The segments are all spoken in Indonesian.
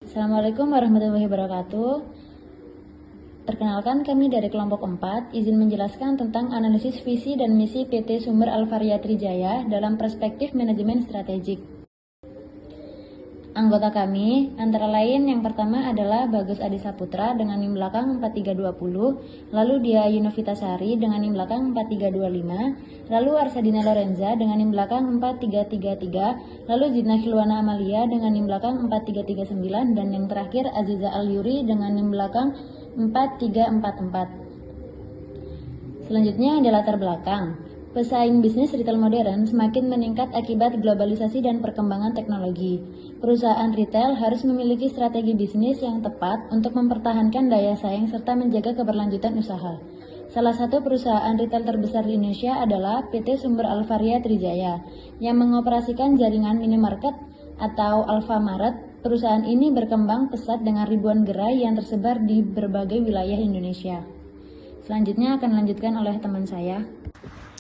Assalamualaikum warahmatullahi wabarakatuh. Perkenalkan, kami dari kelompok 4 izin menjelaskan tentang analisis visi dan misi PT Sumber Alvaria Trijaya dalam perspektif manajemen strategik. Anggota kami antara lain yang pertama adalah Bagus Adi Saputra dengan NIM belakang 4320, lalu Dia Yunovitasari dengan NIM belakang 4325, lalu Arsadina Lorenza dengan NIM belakang 4333, lalu Zidna Khilwana Amalia dengan NIM belakang 4339, dan yang terakhir Aziza Al-Yuri dengan NIM belakang 4344. Selanjutnya ada latar belakang. Pesaing bisnis retail modern semakin meningkat akibat globalisasi dan perkembangan teknologi. Perusahaan retail harus memiliki strategi bisnis yang tepat untuk mempertahankan daya saing serta menjaga keberlanjutan usaha. Salah satu perusahaan retail terbesar di Indonesia adalah PT Sumber Alvaria Trijaya yang mengoperasikan jaringan minimarket atau Alfamart. Perusahaan ini berkembang pesat dengan ribuan gerai yang tersebar di berbagai wilayah Indonesia. Selanjutnya akan dilanjutkan oleh teman saya.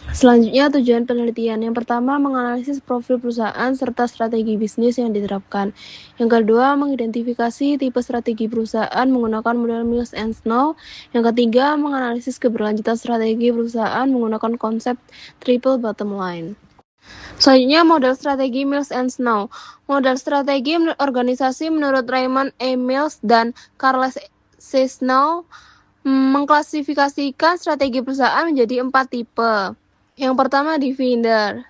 Selanjutnya, tujuan penelitian. Yang pertama, menganalisis profil perusahaan serta strategi bisnis yang diterapkan. Yang kedua, mengidentifikasi tipe strategi perusahaan menggunakan model Mills and Snow. Yang ketiga, menganalisis keberlanjutan strategi perusahaan menggunakan konsep triple bottom line. Selanjutnya, model strategi Mills and Snow. Model strategi organisasi menurut Raymond E. Mills dan Charles C. Snow mengklasifikasikan strategi perusahaan menjadi 4 tipe. Yang pertama, divider,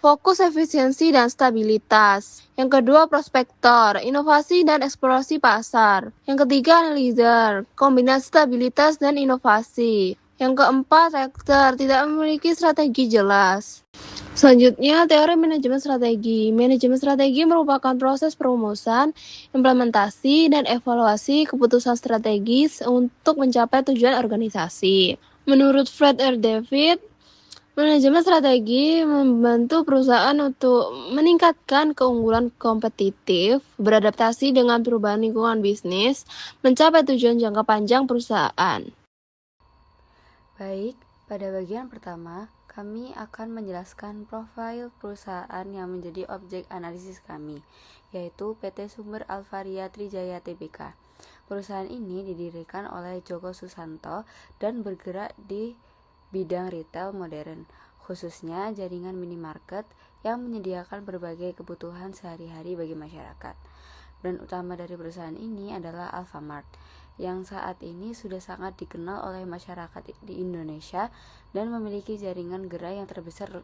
fokus efisiensi dan stabilitas. Yang kedua, prospektor, inovasi dan eksplorasi pasar. Yang ketiga, analyzer, kombinasi stabilitas dan inovasi. Yang keempat, reactor, tidak memiliki strategi jelas. Selanjutnya, teori manajemen strategi. Manajemen strategi merupakan proses perumusan, implementasi, dan evaluasi keputusan strategis untuk mencapai tujuan organisasi. Menurut Fred R. David, manajemen strategi membantu perusahaan untuk meningkatkan keunggulan kompetitif, beradaptasi dengan perubahan lingkungan bisnis, mencapai tujuan jangka panjang perusahaan. Baik, pada bagian pertama, kami akan menjelaskan profil perusahaan yang menjadi objek analisis kami, yaitu PT Sumber Alvaria Trijaya Tbk. Perusahaan ini didirikan oleh Joko Susanto dan bergerak di bidang retail modern, khususnya jaringan minimarket yang menyediakan berbagai kebutuhan sehari-hari bagi masyarakat. Brand utama dari perusahaan ini adalah Alfamart, yang saat ini sudah sangat dikenal oleh masyarakat di Indonesia dan memiliki jaringan gerai yang terbesar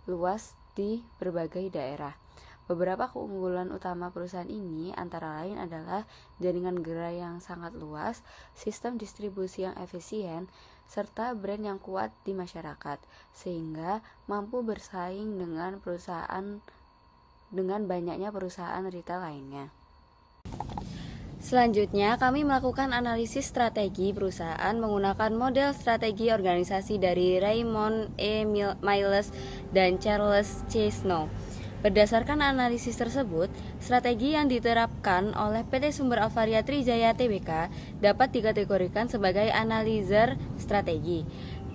luas di berbagai daerah. Beberapa keunggulan utama perusahaan ini antara lain adalah jaringan gerai yang sangat luas, sistem distribusi yang efisien, serta brand yang kuat di masyarakat, sehingga mampu bersaing dengan banyaknya perusahaan retail lainnya. Selanjutnya, kami melakukan analisis strategi perusahaan menggunakan model strategi organisasi dari Raymond E. Mills dan Charles C. Snow. Berdasarkan analisis tersebut, strategi yang diterapkan oleh PT Sumber Alvaria Trijaya Tbk dapat dikategorikan sebagai analyzer strategi.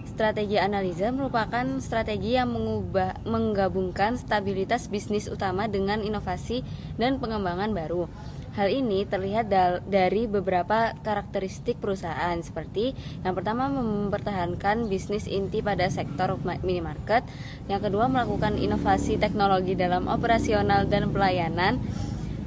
Strategi analizer merupakan strategi yang menggabungkan stabilitas bisnis utama dengan inovasi dan pengembangan baru. Hal ini terlihat dari beberapa karakteristik perusahaan, seperti yang pertama, mempertahankan bisnis inti pada sektor minimarket. Yang kedua, melakukan inovasi teknologi dalam operasional dan pelayanan.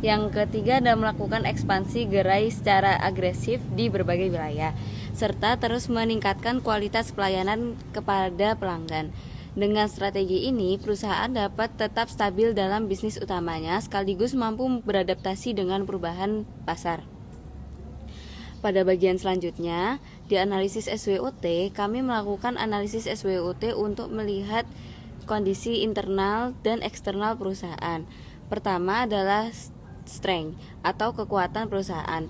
Yang ketiga adalah melakukan ekspansi gerai secara agresif di berbagai wilayah, serta terus meningkatkan kualitas pelayanan kepada pelanggan. Dengan strategi ini, perusahaan dapat tetap stabil dalam bisnis utamanya sekaligus mampu beradaptasi dengan perubahan pasar. Pada bagian selanjutnya, di analisis SWOT, kami melakukan analisis SWOT untuk melihat kondisi internal dan eksternal perusahaan. Pertama adalah strength atau kekuatan perusahaan.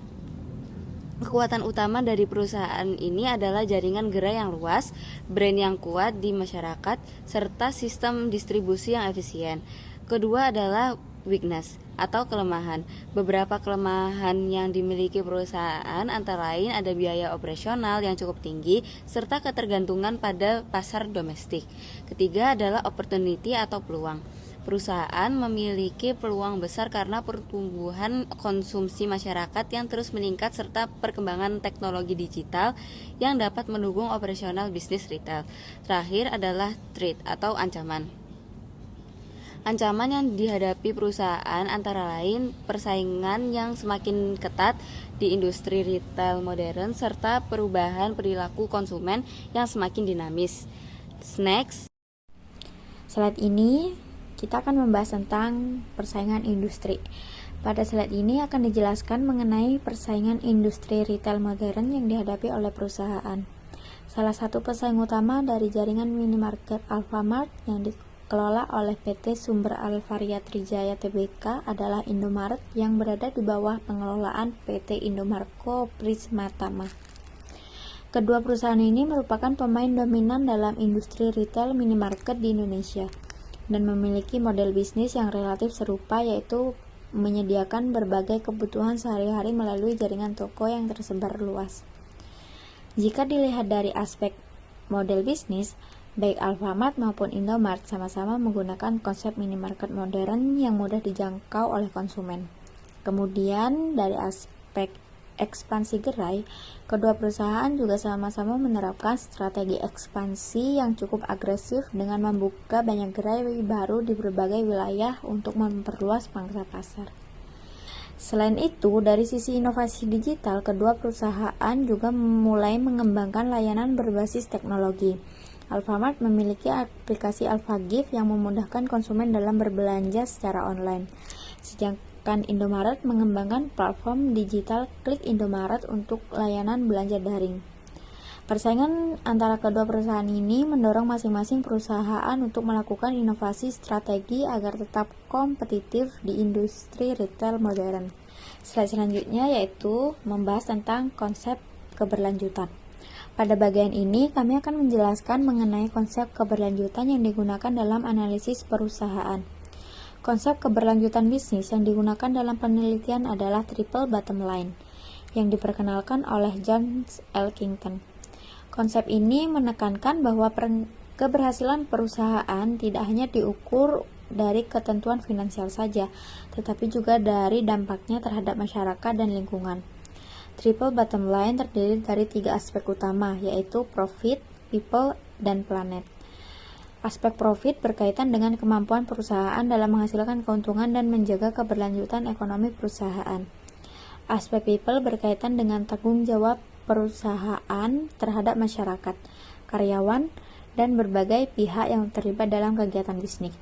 Kekuatan utama dari perusahaan ini adalah jaringan gerai yang luas, brand yang kuat di masyarakat, serta sistem distribusi yang efisien. Kedua adalah weakness atau kelemahan. Beberapa kelemahan yang dimiliki perusahaan antara lain ada biaya operasional yang cukup tinggi, serta ketergantungan pada pasar domestik. Ketiga adalah opportunity atau peluang. Perusahaan memiliki peluang besar karena pertumbuhan konsumsi masyarakat yang terus meningkat serta perkembangan teknologi digital yang dapat mendukung operasional bisnis retail. Terakhir adalah threat atau ancaman. Ancaman yang dihadapi perusahaan antara lain persaingan yang semakin ketat di industri retail modern serta perubahan perilaku konsumen yang semakin dinamis. Next. Slide ini kita akan membahas tentang persaingan industri. Pada slide ini akan dijelaskan mengenai persaingan industri retail modern yang dihadapi oleh perusahaan. Salah satu pesaing utama dari jaringan minimarket Alfamart yang dikelola oleh PT Sumber Alvaria Trijaya Tbk adalah Indomaret yang berada di bawah pengelolaan PT Indomarko Prismatama. Kedua perusahaan ini merupakan pemain dominan dalam industri retail minimarket di Indonesia dan memiliki model bisnis yang relatif serupa, yaitu menyediakan berbagai kebutuhan sehari-hari melalui jaringan toko yang tersebar luas. Jika dilihat dari aspek model bisnis, baik Alfamart maupun Indomart sama-sama menggunakan konsep minimarket modern yang mudah dijangkau oleh konsumen. Kemudian dari aspek ekspansi gerai, kedua perusahaan juga sama-sama menerapkan strategi ekspansi yang cukup agresif dengan membuka banyak gerai baru di berbagai wilayah untuk memperluas pangsa pasar. Selain itu, dari sisi inovasi digital, kedua perusahaan juga mulai mengembangkan layanan berbasis teknologi. Alfamart memiliki aplikasi AlfaGift yang memudahkan konsumen dalam berbelanja secara online. Sedangkan Indomaret mengembangkan platform digital Klik Indomaret untuk layanan belanja daring. Persaingan antara kedua perusahaan ini mendorong masing-masing perusahaan untuk melakukan inovasi strategi agar tetap kompetitif di industri retail modern. Slide selanjutnya yaitu membahas tentang konsep keberlanjutan. Pada bagian ini, kami akan menjelaskan mengenai konsep keberlanjutan yang digunakan dalam analisis perusahaan. Konsep keberlanjutan bisnis yang digunakan dalam penelitian adalah triple bottom line, yang diperkenalkan oleh John Elkington. Konsep ini menekankan bahwa keberhasilan perusahaan tidak hanya diukur dari ketentuan finansial saja, tetapi juga dari dampaknya terhadap masyarakat dan lingkungan. Triple bottom line terdiri dari 3 aspek utama, yaitu profit, people, dan planet. Aspek profit berkaitan dengan kemampuan perusahaan dalam menghasilkan keuntungan dan menjaga keberlanjutan ekonomi perusahaan. Aspek people berkaitan dengan tanggung jawab perusahaan terhadap masyarakat, karyawan, dan berbagai pihak yang terlibat dalam kegiatan bisnis.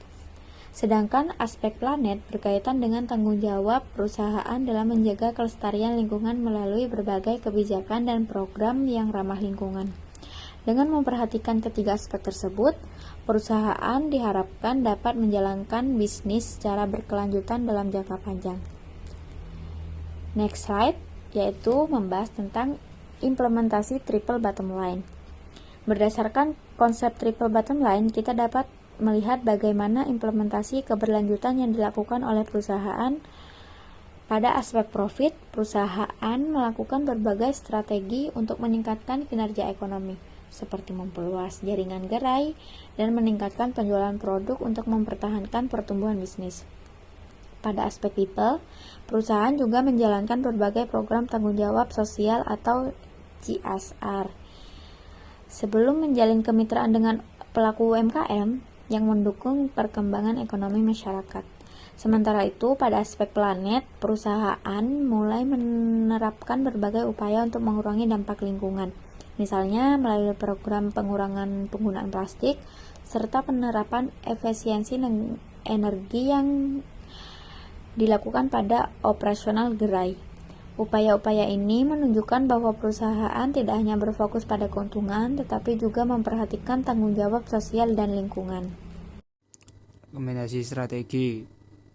Sedangkan aspek planet berkaitan dengan tanggung jawab perusahaan dalam menjaga kelestarian lingkungan melalui berbagai kebijakan dan program yang ramah lingkungan. Dengan memperhatikan ketiga aspek tersebut, perusahaan diharapkan dapat menjalankan bisnis secara berkelanjutan dalam jangka panjang. Next slide, yaitu membahas tentang implementasi triple bottom line. Berdasarkan konsep triple bottom line, kita dapat melihat bagaimana implementasi keberlanjutan yang dilakukan oleh perusahaan. Pada aspek profit, perusahaan melakukan berbagai strategi untuk meningkatkan kinerja ekonomi, seperti memperluas jaringan gerai dan meningkatkan penjualan produk untuk mempertahankan pertumbuhan bisnis. Pada aspek people, perusahaan juga menjalankan berbagai program tanggung jawab sosial atau CSR. Sebelum menjalin kemitraan dengan pelaku UMKM yang mendukung perkembangan ekonomi masyarakat. Sementara itu, pada aspek planet, perusahaan mulai menerapkan berbagai upaya untuk mengurangi dampak lingkungan. Misalnya melalui program pengurangan penggunaan plastik serta penerapan efisiensi energi yang dilakukan pada operasional gerai. Upaya-upaya ini menunjukkan bahwa perusahaan tidak hanya berfokus pada keuntungan, tetapi juga memperhatikan tanggung jawab sosial dan lingkungan. Rekomendasi strategi.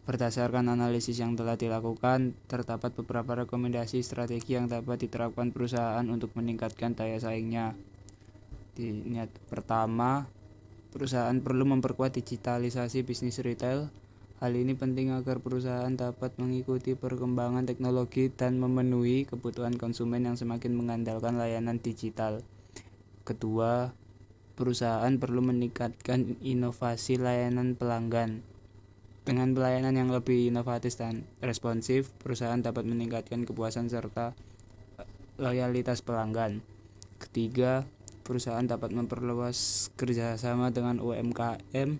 Berdasarkan analisis yang telah dilakukan, terdapat beberapa rekomendasi strategi yang dapat diterapkan perusahaan untuk meningkatkan daya saingnya. Pertama, perusahaan perlu memperkuat digitalisasi bisnis retail. Hal ini penting agar perusahaan dapat mengikuti perkembangan teknologi dan memenuhi kebutuhan konsumen yang semakin mengandalkan layanan digital. Kedua, perusahaan perlu meningkatkan inovasi layanan pelanggan. Dengan pelayanan yang lebih inovatif dan responsif, perusahaan dapat meningkatkan kepuasan serta loyalitas pelanggan. Ketiga, perusahaan dapat memperluas kerjasama dengan UMKM.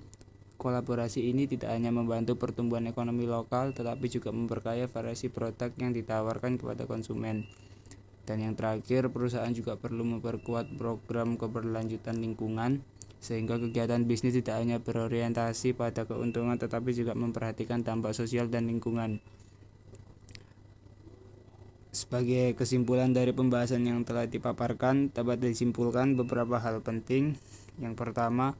Kolaborasi ini tidak hanya membantu pertumbuhan ekonomi lokal, tetapi juga memperkaya variasi produk yang ditawarkan kepada konsumen. Dan yang terakhir, perusahaan juga perlu memperkuat program keberlanjutan lingkungan, sehingga kegiatan bisnis tidak hanya berorientasi pada keuntungan tetapi juga memperhatikan dampak sosial dan lingkungan. Sebagai kesimpulan dari pembahasan yang telah dipaparkan, dapat disimpulkan beberapa hal penting. Yang pertama,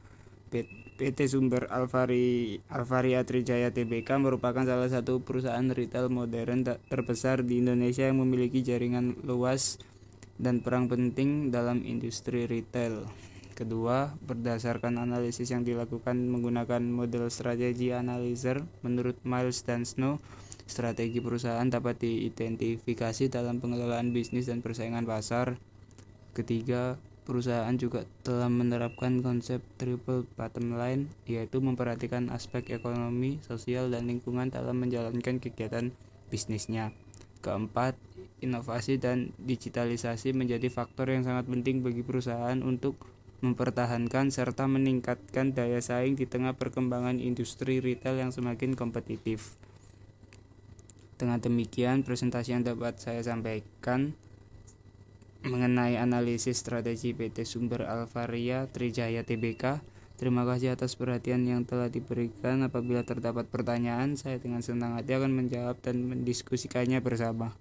PT Sumber Alvaria Trijaya Tbk merupakan salah satu perusahaan retail modern terbesar di Indonesia yang memiliki jaringan luas dan peran penting dalam industri retail. Kedua, berdasarkan analisis yang dilakukan menggunakan model strategi analyzer menurut Miles dan Snow, strategi perusahaan dapat diidentifikasi dalam pengelolaan bisnis dan persaingan pasar. Ketiga, perusahaan juga telah menerapkan konsep triple bottom line, yaitu memperhatikan aspek ekonomi, sosial, dan lingkungan dalam menjalankan kegiatan bisnisnya. Keempat, inovasi dan digitalisasi menjadi faktor yang sangat penting bagi perusahaan untuk mempertahankan serta meningkatkan daya saing di tengah perkembangan industri retail yang semakin kompetitif. Dengan demikian, presentasi yang dapat saya sampaikan mengenai analisis strategi PT Sumber Alvaria Trijaya Tbk. Terima kasih atas perhatian yang telah diberikan. Apabila terdapat pertanyaan, saya dengan senang hati akan menjawab dan mendiskusikannya bersama.